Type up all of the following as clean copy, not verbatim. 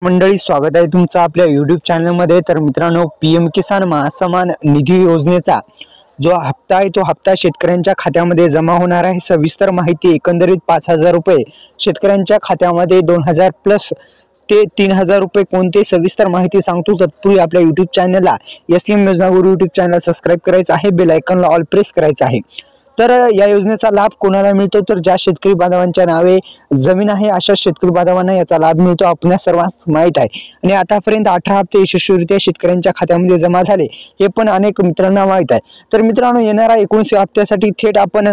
मंडळी, स्वागत आहे तुमचं आपल्या यूट्यूब चॅनलमध्ये। तर मित्रांनो, पीएम किसान महासन्मान निधी योजनेचा जो हप्ता आहे तो हप्ता शेतकऱ्यांच्या खात्यामध्ये जमा होणार आहे। सविस्तर माहिती, एकंदरीत 5000 रुपये शेतकऱ्यांच्या खात्यामध्ये, 2000 प्लस ते 3000 रुपये कोणते, सविस्तर माहिती सांगतो। तत्पूर्वी आपल्या यूट्यूब चॅनलला एसएम योजना गुरु यूट्यूब चॅनल सबस्क्राइब करायचं आहे, बेल आयकॉनला ऑल प्रेस करायचं आहे। तर या योजनेचा लाभ कोणाला मिळतो, तर ज्या शेतकरी बांधवांच्या नावे जमीन आहे अशा शेतकरी बांधवांना याचा लाभ मिळतो, आपल्या सर्वांस माहित आहे। आणि आतापर्यंत 18 हप्ते यशस्वीरित्या शेतकऱ्यांच्या खात्यामध्ये जमा झाले, हे पण अनेक मित्रांना माहित आहे। तर मित्रांनो, येणाऱ्या 19 हप्त्यासाठी थेट आपण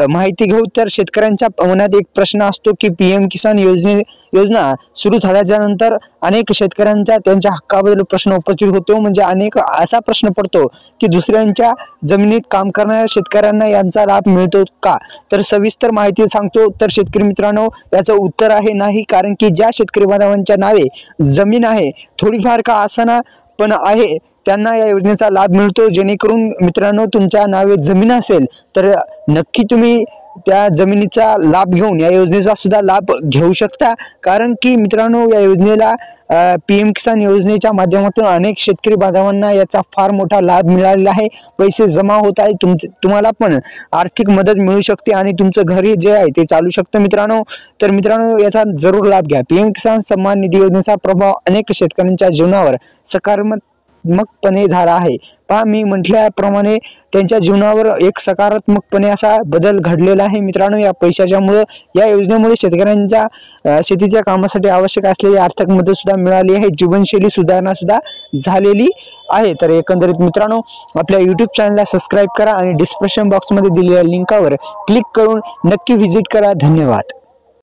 माहिती घेऊ। तर शेतकऱ्यांच्या मनात एक प्रश्न असतो की पीएम किसान योजना सुरू झाल्यानंतर अनेक शेतकऱ्यांचा त्यांच्या हक्काबद्दल प्रश्न उपस्थित होतो। म्हणजे अनेक असा प्रश्न पडतो की दुसऱ्यांच्या जमिनीत काम करणाऱ्या शेतकऱ्यांना यांचा लाभ मिळतो का। तर सविस्तर माहिती सांगतो। तर शेतकरी मित्रांनो, याचं उत्तर आहे नाही, कारण की ज्या शेतकरी बांधवांच्या नावे जमीन आहे, थोडीफार का आसना पण आहे, त्यांना या योजनेचा लाभ मिळतो। जेणेकरून मित्रांनो, तुमच्या नावे जमीन असेल तर नक्की तुम्ही त्या जमिनीचा लाभ घेऊन या योजनेचा सुद्धा लाभ घेऊ शकता। कारण की मित्रांनो, या योजनेला पीएम किसान योजनेच्या माध्यमातून अनेक शेतकरी बांधवांना याचा फार मोठा लाभ मिळालेला आहे। पैसे जमा होत आहे, तुम्हाला पण आर्थिक मदत मिळू शकते आणि तुमचं घर जे आहे ते चालू शकतं मित्रांनो। तर मित्रांनो, याचा जरूर लाभ घ्या। पीएम किसान सन्मान निधी योजनेचा प्रभाव अनेक शेतकऱ्यांच्या जीवनावर सकारात्मकपणे झाला आहे। पहा, मी म्हटल्याप्रमाणे त्यांच्या जीवनावर एक सकारात्मकपणे असा बदल घडलेला आहे मित्रांनो। या पैशाच्यामुळे, या योजनेमुळे शेतकऱ्यांच्या शेतीच्या कामासाठी आवश्यक असलेली आर्थिक मदत सुद्धा मिळाली आहे, जीवनशैली सुधारणा सुद्धा झालेली आहे। तर एकंदरीत मित्रांनो, आपल्या यूट्यूब चॅनलला सबस्क्राइब करा आणि डिस्क्रिप्शन बॉक्समध्ये दिलेल्या लिंकवर क्लिक करून नक्की व्हिजिट करा। धन्यवाद।